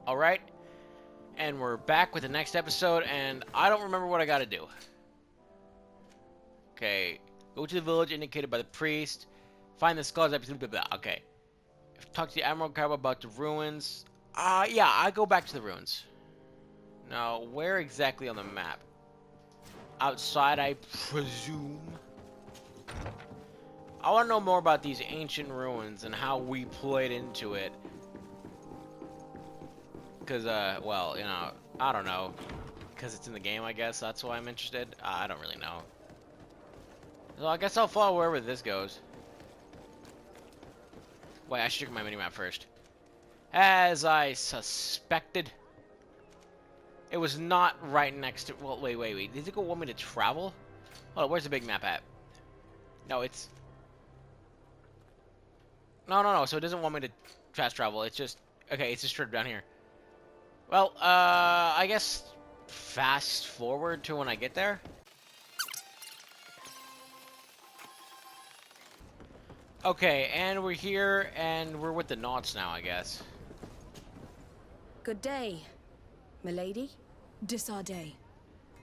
Alright, and we're back with the next episode, and I don't remember what I gotta do. Okay, go to the village indicated by the priest, find the skulls, blah, blah, blah. Okay. Talk to the Admiral Carbo about the ruins. Yeah, I go back to the ruins. Now, where exactly on the map? Outside, I presume. I want to know more about these ancient ruins and how we played into it. Because, well, you know, I don't know. Because it's in the game, I guess. That's why I'm interested. I don't really know. So I guess I'll follow wherever this goes. Wait, I should check my minimap first. As I suspected, it was not right next to... Well, wait. Did it go want me to travel? Oh, where's the big map at? No, it's... No. So it doesn't want me to fast travel. It's just... Okay, it's just straight down here. Well, I guess fast forward to when I get there. Okay, and we're here, and we're with the Knots now, I guess. Good day, milady. Disarday.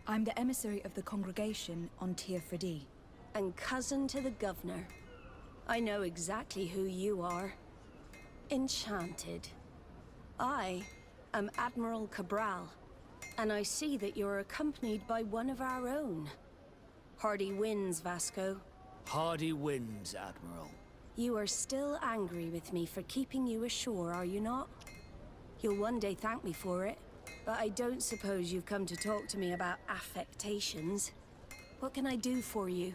I'm the emissary of the congregation on Tir Fredi. And cousin to the governor. I know exactly who you are. Enchanted. I am Admiral Cabral, and I see that you're accompanied by one of our own. Hardy winds, Vasco. Hardy winds, Admiral. You are still angry with me for keeping you ashore, are you not? You'll one day thank me for it, but I don't suppose you've come to talk to me about affectations. What can I do for you?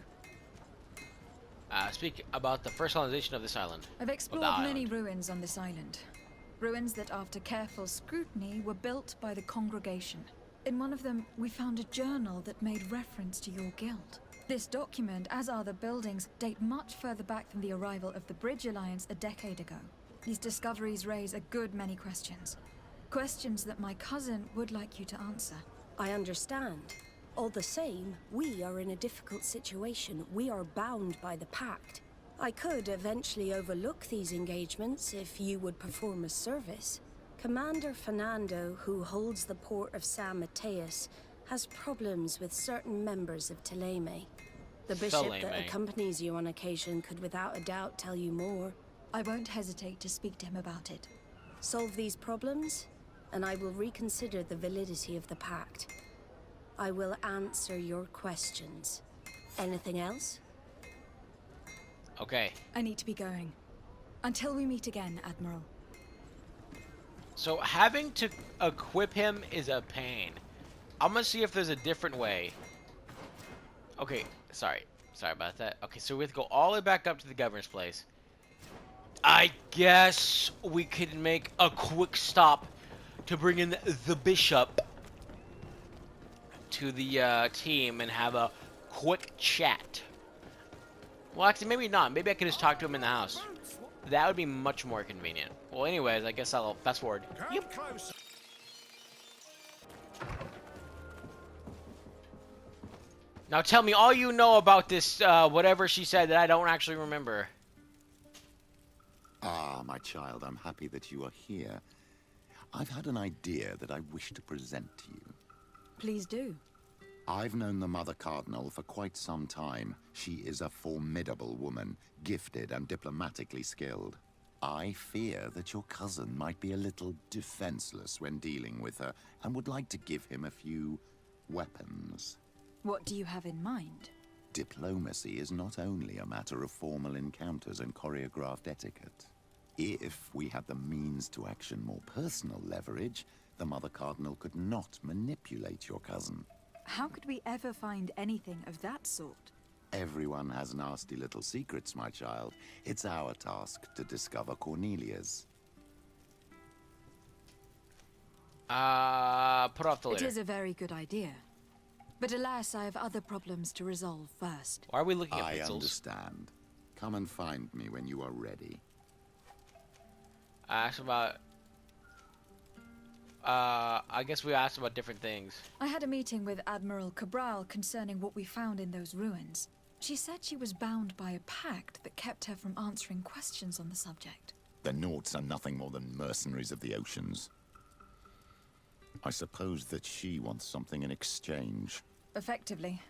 Speak about the first colonization of this island. I've explored many ruins on this island. Ruins that, after careful scrutiny, were built by the congregation. In one of them, we found a journal that made reference to your guild. This document, as are the buildings, date much further back than the arrival of the Bridge Alliance a decade ago. These discoveries raise a good many questions. Questions that my cousin would like you to answer. I understand. All the same, we are in a difficult situation. We are bound by the pact. I could eventually overlook these engagements if you would perform a service. Commander Fernando, who holds the port of San Mateus, has problems with certain members of Teleme. The bishop that accompanies you on occasion could without a doubt tell you more. I won't hesitate to speak to him about it. Solve these problems, and I will reconsider the validity of the pact. I will answer your questions. Anything else? Okay. I need to be going. Until we meet again, Admiral. So having to equip him is a pain. I'm gonna see if there's a different way. Okay, sorry about that. Okay, so we have to go all the way back up to the governor's place. I guess we could make a quick stop to bring in the bishop to the team and have a quick chat. Well, actually, maybe not. Maybe I could just talk to him in the house. That would be much more convenient. Well, anyways, I guess I'll fast forward. Yep. Now tell me all you know about this, whatever she said that I don't actually remember. Ah, my child, I'm happy that you are here. I've had an idea that I wish to present to you. Please do. I've known the Mother Cardinal for quite some time. She is a formidable woman, gifted and diplomatically skilled. I fear that your cousin might be a little defenseless when dealing with her, and would like to give him a few weapons. What do you have in mind? Diplomacy is not only a matter of formal encounters and choreographed etiquette. If we had the means to action more personal leverage, the Mother Cardinal could not manipulate your cousin. How could we ever find anything of that sort? Everyone has nasty little secrets, my child. It's our task to discover Cornelia's. Put off the later. It is a very good idea. But alas, I have other problems to resolve first. Why are we looking at I pixels? understand. Come and find me when you are ready. I asked about... I guess we asked about different things. I had a meeting with Admiral Cabral concerning what we found in those ruins. She said she was bound by a pact that kept her from answering questions on the subject. The Nauts are nothing more than mercenaries of the oceans. I suppose that she wants something in exchange. Effectively.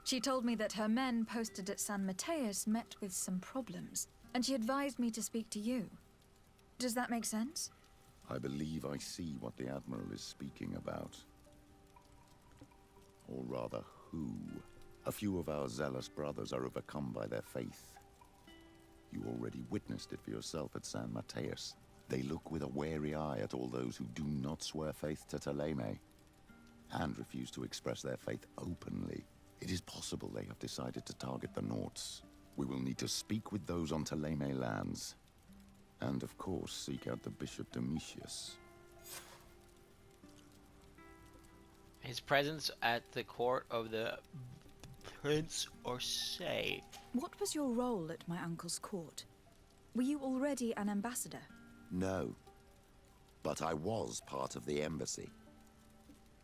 She told me that her men posted at San Mateus met with some problems, and she advised me to speak to you. Does that make sense? I believe I see what the Admiral is speaking about. Or rather, who. A few of our zealous brothers are overcome by their faith. You already witnessed it for yourself at San Mateus. They look with a wary eye at all those who do not swear faith to Thélème, and refuse to express their faith openly. It is possible they have decided to target the Nauts. We will need to speak with those on Thélème lands. And of course, seek out the Bishop Domitius. His presence at the court of the Prince Orsay. What was your role at my uncle's court? Were you already an ambassador? No, but I was part of the embassy.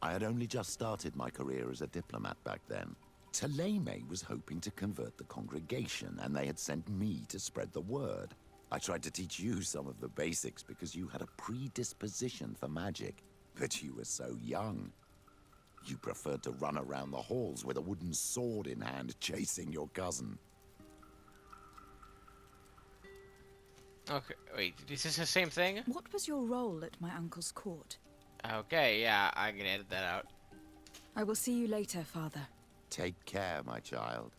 I had only just started my career as a diplomat back then. Thélème was hoping to convert the congregation, and they had sent me to spread the word. I tried to teach you some of the basics because you had a predisposition for magic, but you were so young. You preferred to run around the halls with a wooden sword in hand, chasing your cousin. Okay, wait, is this the same thing? What was your role at my uncle's court? Okay, yeah, I can edit that out. I will see you later, Father. Take care, my child.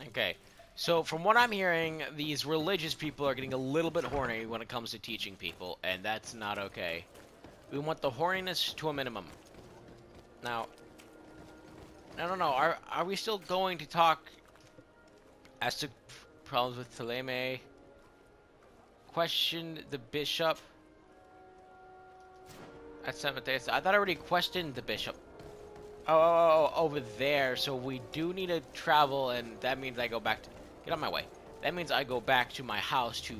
Okay, so from what I'm hearing, these religious people are getting a little bit horny when it comes to teaching people, and that's not okay. We want the horniness to a minimum. Now, I don't know, are we still going to talk as to problems with Thélème? Question the bishop at San Mateus. I thought I already questioned the bishop. Oh, over there. So we do need to travel, and that means I go back to... Get out of my way. That means I go back to my house to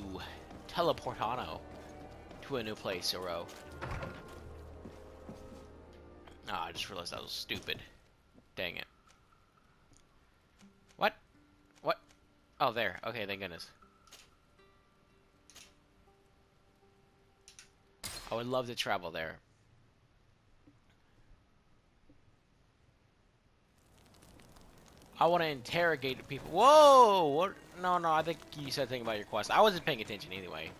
teleportano to a new place, Oro. Ah, I just realized that was stupid. Dang it. What? What? Oh, there. Okay, thank goodness. I would love to travel there. I want to interrogate people. Whoa! What? No, I think you said something about your quest. I wasn't paying attention anyway.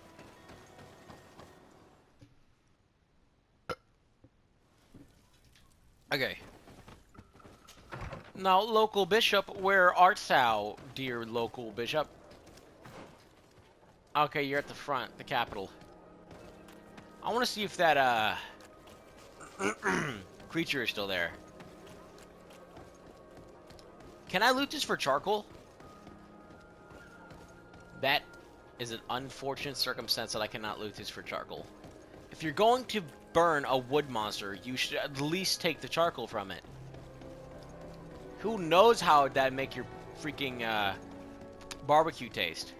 Okay. Now, local bishop, where art thou, dear local bishop? Okay, you're at the front, the capital. I want to see if that, creature is still there. Can I loot this for charcoal? That is an unfortunate circumstance that I cannot loot this for charcoal. If you're going to burn a wood monster, you should at least take the charcoal from it. Who knows how that'd make your freaking, barbecue taste?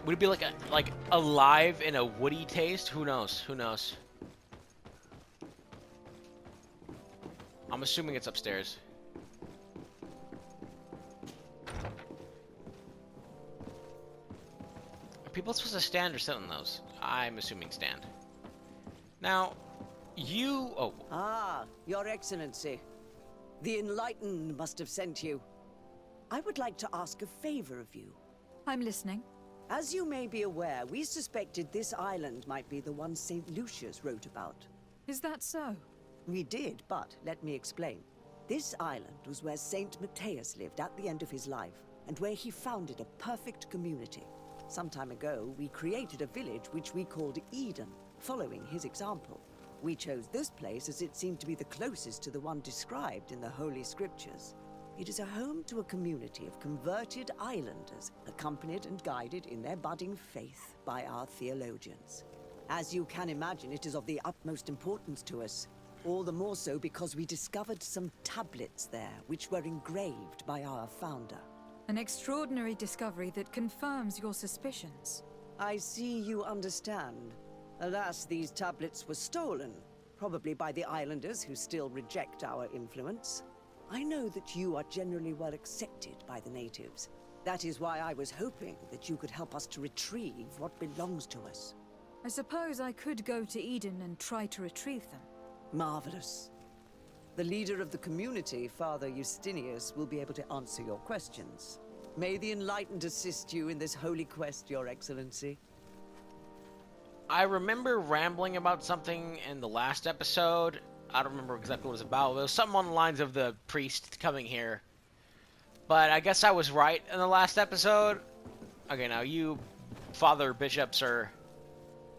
Would it be like alive in a woody taste? Who knows? Who knows? I'm assuming it's upstairs. Are people supposed to stand or sit on those? I'm assuming stand. Now, you... Oh. Ah, Your Excellency. The Enlightened must have sent you. I would like to ask a favor of you. I'm listening. As you may be aware, we suspected this island might be the one St. Lucius wrote about. Is that so? We did, but let me explain. This island was where St. Mateus lived at the end of his life, and where he founded a perfect community. Some time ago, we created a village which we called Eden, following his example. We chose this place as it seemed to be the closest to the one described in the Holy Scriptures. It is a home to a community of converted islanders, accompanied and guided in their budding faith by our theologians. As you can imagine, it is of the utmost importance to us, all the more so because we discovered some tablets there, which were engraved by our founder. An extraordinary discovery that confirms your suspicions. I see you understand. Alas, these tablets were stolen, probably by the islanders who still reject our influence. I know that you are generally well accepted by the natives. That is why I was hoping that you could help us to retrieve what belongs to us. I suppose I could go to Eden and try to retrieve them. Marvelous. The leader of the community, Father Justinius, will be able to answer your questions. May the Enlightened assist you in this holy quest, Your Excellency. I remember rambling about something in the last episode. I don't remember exactly what it was about. It was something on the lines of the priest coming here. But I guess I was right in the last episode. Okay, now you, Father Bishop, sir.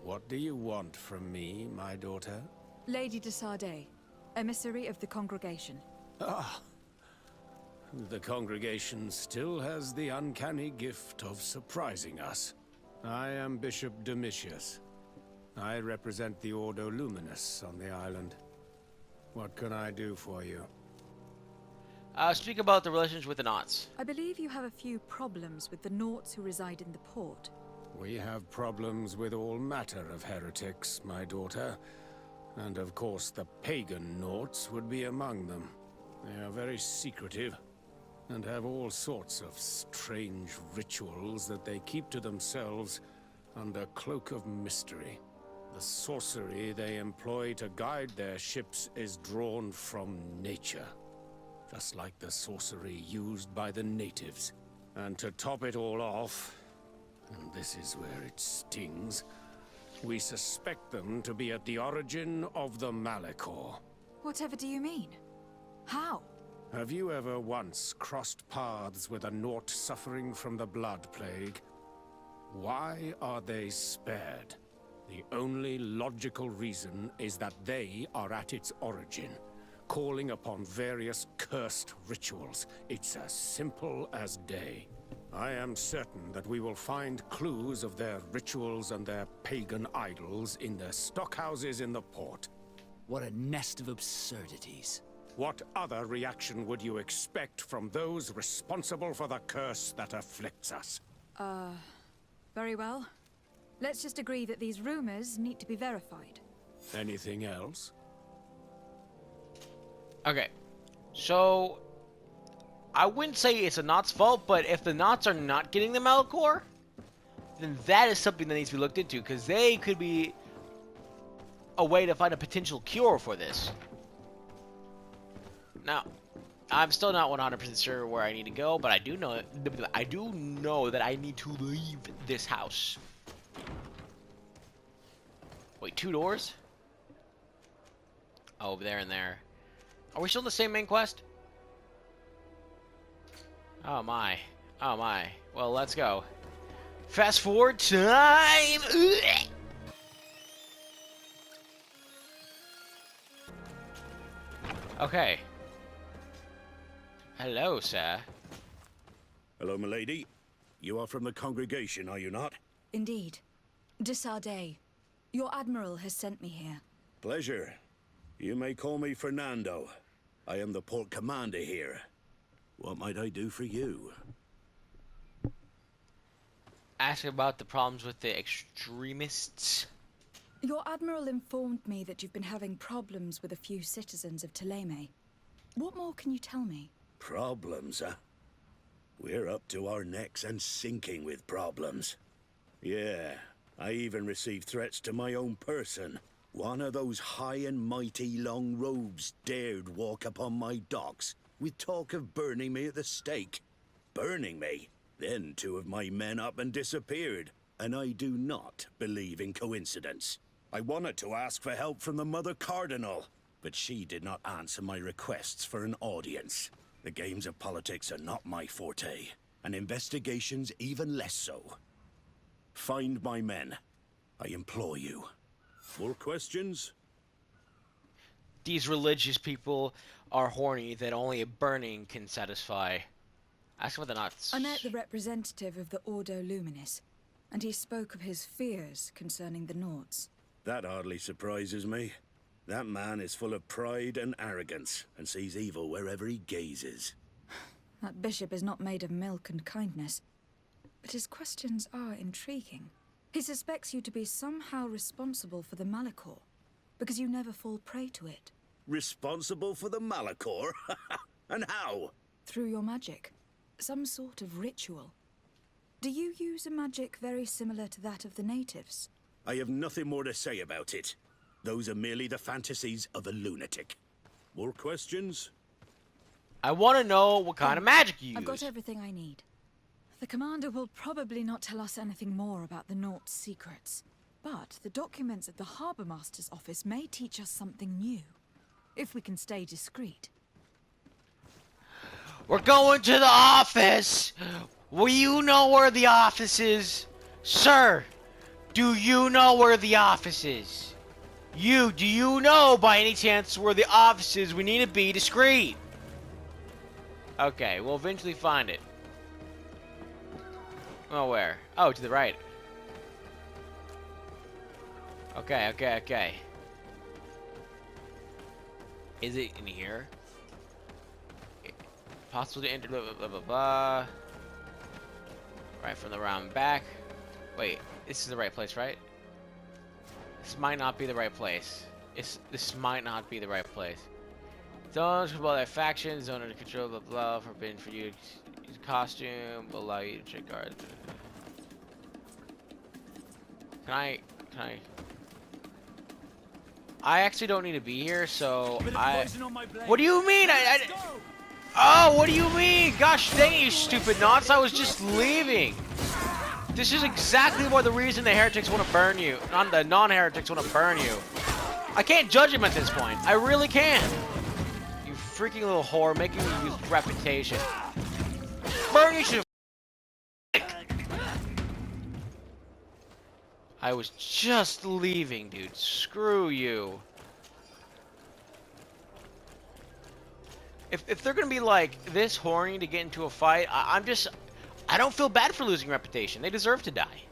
What do you want from me, my daughter? Lady de Sardet, emissary of the congregation. Ah, the congregation still has the uncanny gift of surprising us. I am Bishop Domitius. I represent the Ordo Luminous on the island. What can I do for you? Speak about the relations with the Knots. I believe you have a few problems with the Nauts who reside in the port. We have problems with all matter of heretics, my daughter. And of course the pagan Nauts would be among them. They are very secretive, and have all sorts of strange rituals that they keep to themselves under cloak of mystery. The sorcery they employ to guide their ships is drawn from nature, just like the sorcery used by the natives. And to top it all off, and this is where it stings, we suspect them to be at the origin of the Malachor. Whatever do you mean? How? Have you ever once crossed paths with a Naut suffering from the Blood Plague? Why are they spared? The only logical reason is that they are at its origin, calling upon various cursed rituals. It's as simple as day. I am certain that we will find clues of their rituals and their pagan idols in their stockhouses in the port. What a nest of absurdities. What other reaction would you expect from those responsible for the curse that afflicts us? Very well. Let's just agree that these rumors need to be verified. Anything else? Okay, so I wouldn't say it's the Knots' fault, but if the Knots are not getting the Malachor, then that is something that needs to be looked into, because they could be a way to find a potential cure for this. Now, I'm still not 100% sure where I need to go, but I do know that I need to leave this house. Wait, 2 doors? Oh, there and there. Are we still in the same main quest? Oh my. Oh my. Well, let's go. Fast forward time! Okay. Hello, sir. Hello, milady. You are from the congregation, are you not? Indeed. De Sardet, your admiral has sent me here. Pleasure. You may call me Fernando. I am the port commander here. What might I do for you? Ask about the problems with the extremists. Your admiral informed me that you've been having problems with a few citizens of Thélème. What more can you tell me? Problems, huh? We're up to our necks and sinking with problems. Yeah, I even received threats to my own person. One of those high and mighty long robes dared walk upon my docks with talk of burning me at the stake. Burning me? Then 2 of my men up and disappeared, and I do not believe in coincidence. I wanted to ask for help from the Mother Cardinal, but she did not answer my requests for an audience. The games of politics are not my forte, and investigations even less so. Find my men, I implore you. More questions? These religious people are horny that only a burning can satisfy. Ask about the Knots. I met the representative of the Ordo Luminis, and he spoke of his fears concerning the Nauts. That hardly surprises me. That man is full of pride and arrogance, and sees evil wherever he gazes. That bishop is not made of milk and kindness, but his questions are intriguing. He suspects you to be somehow responsible for the Malachor, because you never fall prey to it. Responsible for the Malachor? And how? Through your magic. Some sort of ritual. Do you use a magic very similar to that of the natives? I have nothing more to say about it. Those are merely the fantasies of a lunatic. More questions? I want to know what kind of magic you I've got use. everything I need. The commander will probably not tell us anything more about the Naught's secrets. But the documents at the Harbour Master's office may teach us something new. If we can stay discreet. We're going to the office! Will you know where the office is? Sir, do you know where the office is? Do you know by any chance where the office is? We need to be discreet. Okay, we'll eventually find it. Oh, where? Oh, to the right. Okay. Is it in here? Possible to enter, blah, blah, blah, blah, blah. Right, from the round back. Wait, this is the right place, right? This might not be the right place. This might not be the right place. Zones control their factions, zone under control, blah, blah, forbidden for you to use costume, will allow you to check guards. Can I... I actually don't need to be here, so What do you mean? Oh, what do you mean? Gosh dang it, you stupid nuts! I was just leaving. This is exactly what the reason the heretics want to burn you. The non-heretics want to burn you. I can't judge him at this point. I really can't. You freaking little whore, making me use reputation. Burn you should. I was just leaving, dude. Screw you. If they're gonna be like this horny to get into a fight, I don't feel bad for losing reputation. They deserve to die.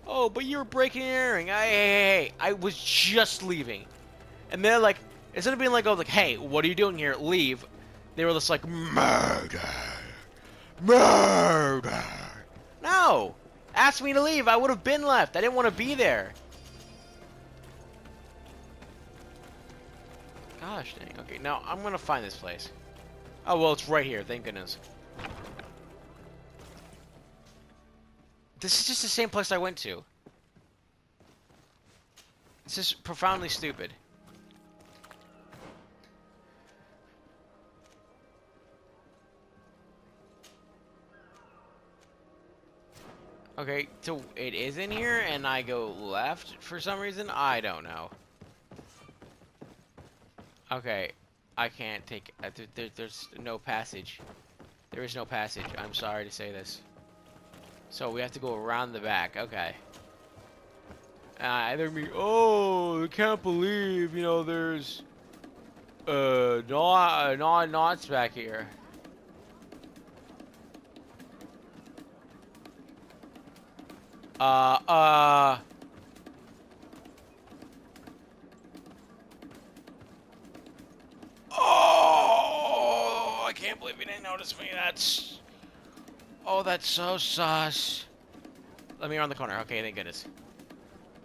Oh, but you were breaking and entering. Hey, I was just leaving. And they're like, instead of being like, oh, like, hey, what are you doing here? Leave. They were just like, murder. Murder. No. Asked me to leave. I would have been left. I didn't want to be there. Gosh dang. Okay, now I'm going to find this place. Oh, well, it's right here. Thank goodness. This is just the same place I went to. This is profoundly stupid. Okay, so it is in here and I go left for some reason? I don't know. Okay, I can't take... there's no passage. There is no passage. I'm sorry to say this. So we have to go around the back. Okay. They're me. Oh, I can't believe, you know, there's knots back here. Oh, I can't believe you didn't notice me. That's... Oh, that's so sus. Let me around the corner. Okay, thank goodness.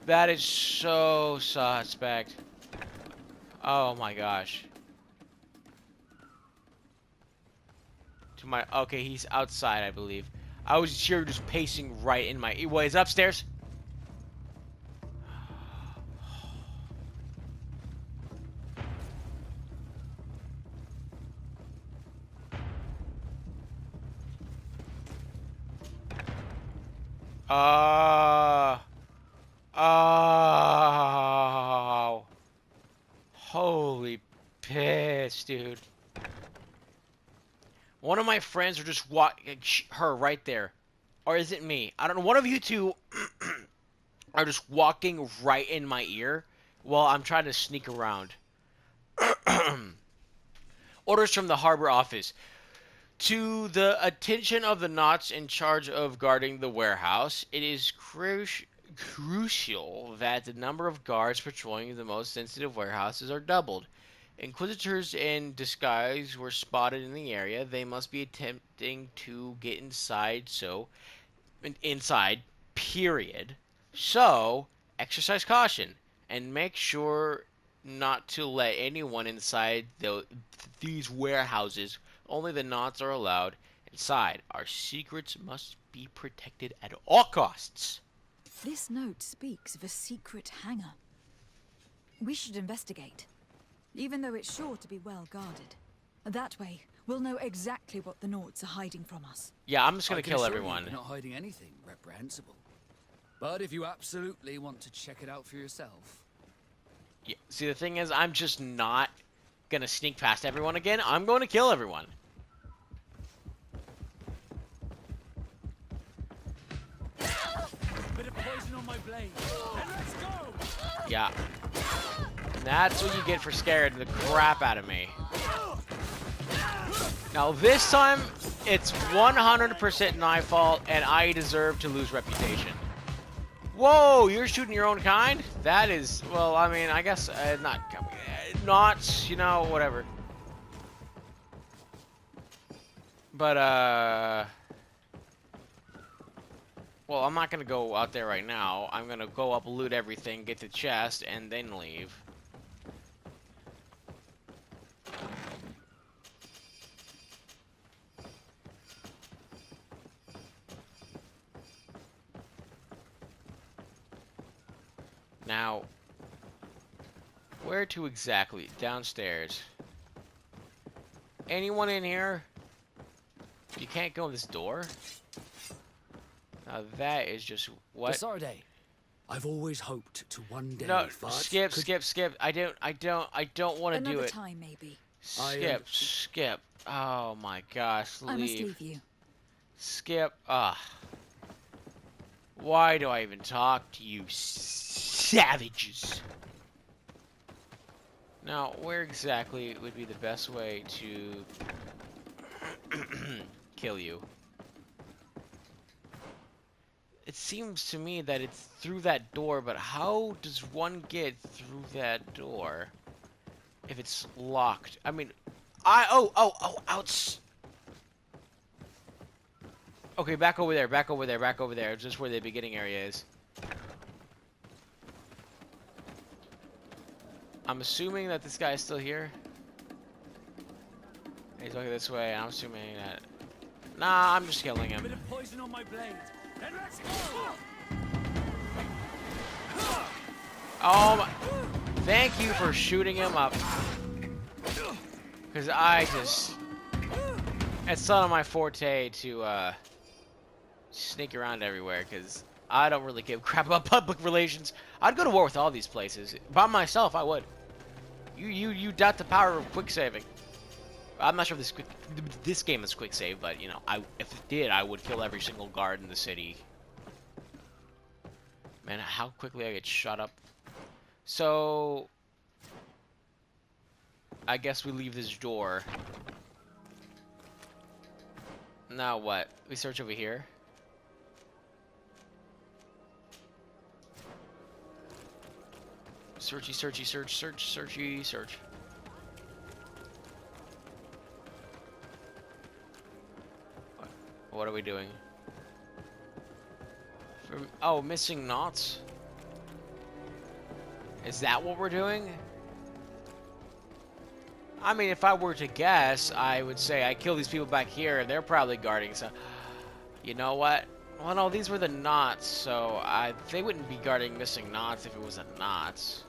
That is so suspect. Oh my gosh. To my... Okay, he's outside, I believe. I was here just pacing right in my... Wait, is it upstairs? Oh. Holy piss, dude. One of my friends are just her right there. Or is it me? I don't know. One of you two are just walking right in my ear while I'm trying to sneak around. Orders from the harbor office. To the attention of the Knots in charge of guarding the warehouse, it is crucial that the number of guards patrolling the most sensitive warehouses are doubled. Inquisitors in disguise were spotted in the area. They must be attempting to get inside, period. So, exercise caution and make sure not to let anyone inside these warehouses. Only the Knots are allowed inside. Our secrets must be protected at all costs. This note speaks of a secret hangar. We should investigate, even though it's sure to be well guarded. That way, we'll know exactly what the Nauts are hiding from us. Yeah, I'm just gonna I can kill assure you everyone. you're not hiding anything reprehensible. But if you absolutely want to check it out for yourself... Yeah. See, the thing is, I'm just not gonna sneak past everyone again. I'm going to kill everyone. Bit of poison on my blade, and let's go! Yeah. That's what you get for scaring the crap out of me. Now this time, it's 100% my fault, and I deserve to lose reputation. Whoa, you're shooting your own kind? That is, well, I mean, I guess not, you know, whatever. But, well, I'm not gonna go out there right now. I'm gonna go up, loot everything, get the chest, and then leave. Now, where to exactly? Downstairs. Anyone in here? You can't go in this door? Now that is just what? Desarde, I've always hoped to one day No, fight. skip. I don't want to do Another it. time, maybe. Skip. Oh my gosh, leave. I must leave you. Skip. Why do I even talk to you savages? Now, where exactly would be the best way to kill you? It seems to me that it's through that door, but how does one get through that door if it's locked? I mean, ouch. Okay, back over there. Just where the beginning area is. I'm assuming that this guy is still here. He's looking this way, and I'm assuming that... Nah, I'm just killing him. Bit of poison on my blade. And let's go! Oh my... Thank you for shooting him up. Because I just... It's not my forte to, sneak around everywhere, because I don't really give a crap about public relations. I'd go to war with all these places. By myself, I would. You doubt the power of quick saving. I'm not sure if this game is quick save, but, you know, if it did, I would kill every single guard in the city. Man, how quickly I get shot up. So... I guess we leave this door. Now what? We search over here? Searchy, search. What are we doing? Oh, missing knots? Is that what we're doing? I mean, if I were to guess, I would say I kill these people back here, and they're probably guarding, so... You know what? Well, no, these were the knots, so they wouldn't be guarding missing knots if it was the knots.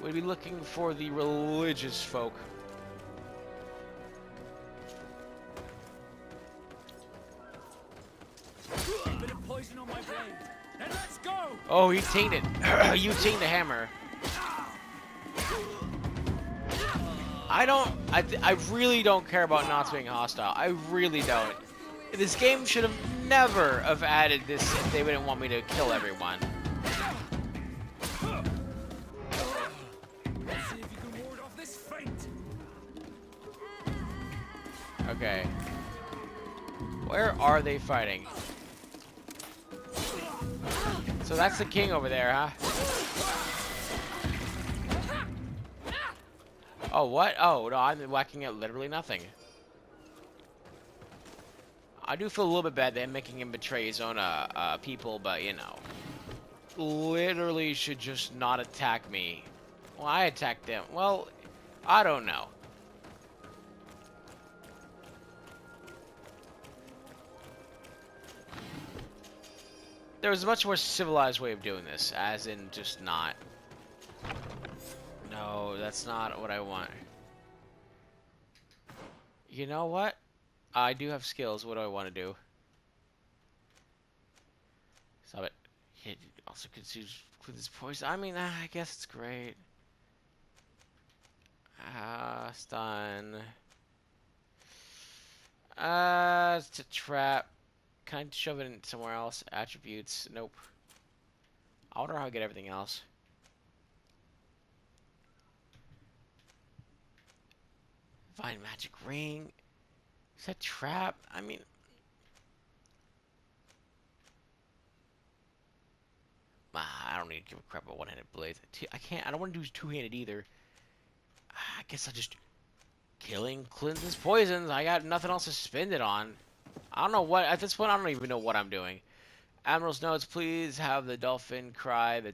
We'd be looking for the religious folk. Bit of poison on my blade. And let's go! Oh, he tainted. You taint the hammer. I really don't care about knots being hostile. I really don't. This game should have never have added this if they didn't want me to kill everyone. Let's see if you can ward off this fate. Okay. Where are they fighting? So that's the king over there, huh? Oh, what? Oh, no, I'm whacking at literally nothing. I do feel a little bit bad that I'm making him betray his own people, but, you know. Literally should just not attack me. Well, I attacked them. Well, I don't know. There was a much more civilized way of doing this, as in just not. No, that's not what I want. You know what? I do have skills. What do I want to do? Stop it. It also consumes this poison. I mean, I guess it's great. Stun. It's a trap. Can I shove it in somewhere else? Attributes. Nope. I wonder how I get everything else. Divine magic ring. Is that trap? I mean, I don't need to give a crap about one-handed blades. I can't. I don't want to do two-handed either. I guess I'll just killing cleanses poisons. I got nothing else to spend it on. I don't know what at this point. I don't even know what I'm doing. Admiral's notes: please have the dolphin cry the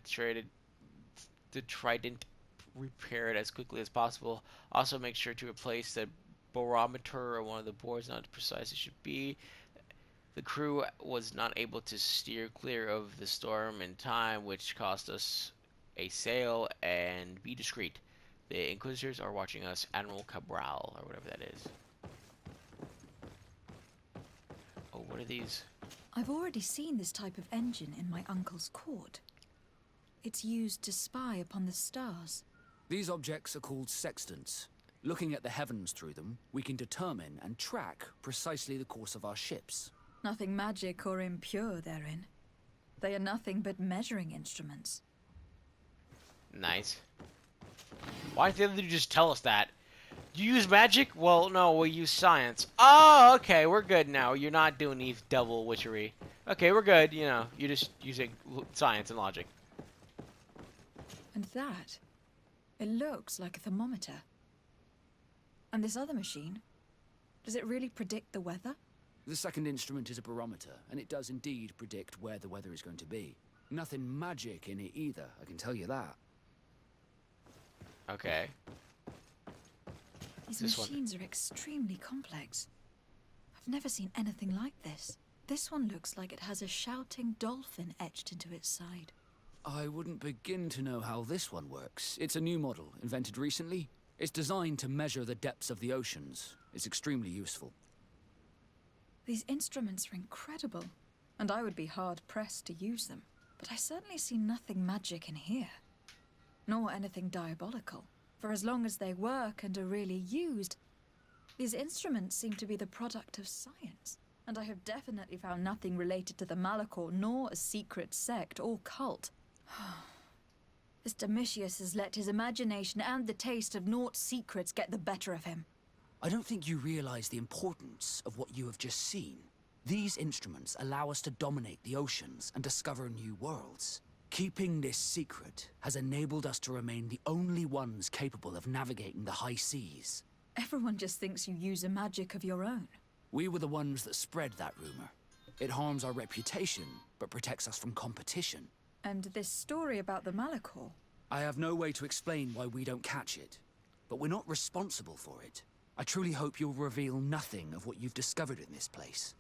trident repaired as quickly as possible. Also, make sure to replace the barometer on one of the boards, not as precise as it should be. The crew was not able to steer clear of the storm in time, which cost us a sail, and be discreet. The Inquisitors are watching us. Admiral Cabral, or whatever that is. Oh, what are these? I've already seen this type of engine in my uncle's court. It's used to spy upon the stars. These objects are called sextants. Looking at the heavens through them, we can determine and track precisely the course of our ships. Nothing magic or impure therein. They are nothing but measuring instruments. Nice. Why didn't you just tell us that? You use magic? Well, no, we use science. Oh, okay, we're good now. You're not doing these double witchery. Okay, we're good. You know, you're just using science and logic. And that, it looks like a thermometer. And this other machine, does it really predict the weather? The second instrument is a barometer, and it does indeed predict where the weather is going to be. Nothing magic in it either, I can tell you that. Okay. These This machines are extremely complex. I've never seen anything like this. This one looks like it has a shouting dolphin etched into its side. I wouldn't begin to know how this one works. It's a new model, invented recently. It's designed to measure the depths of the oceans. It's extremely useful. These instruments are incredible, and I would be hard-pressed to use them. But I certainly see nothing magic in here. Nor anything diabolical. For as long as they work and are really used, these instruments seem to be the product of science. And I have definitely found nothing related to the Malachor, nor a secret sect or cult. This Domitius has let his imagination and the taste of Naught's secrets get the better of him. I don't think you realize the importance of what you have just seen. These instruments allow us to dominate the oceans and discover new worlds. Keeping this secret has enabled us to remain the only ones capable of navigating the high seas. Everyone just thinks you use a magic of your own. We were the ones that spread that rumor. It harms our reputation, but protects us from competition. And this story about the Malachor? I have no way to explain why we don't catch it, but we're not responsible for it. I truly hope you'll reveal nothing of what you've discovered in this place.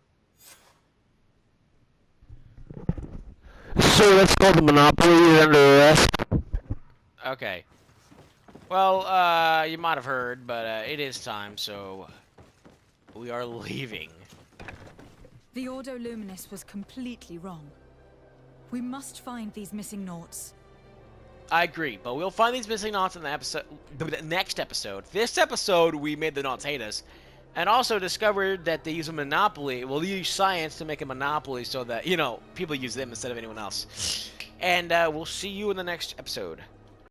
So that's called the Monopoly is under arrest. Okay. Well, you might have heard, but it is time, so we are leaving. The Ordo Luminis was completely wrong. We must find these missing Naughts. I agree, but we'll find these missing Naughts in the next episode. This episode, we made the Naughts hate us, and also discovered that they use a monopoly. Well, they use science to make a monopoly so that, you know, people use them instead of anyone else. And we'll see you in the next episode.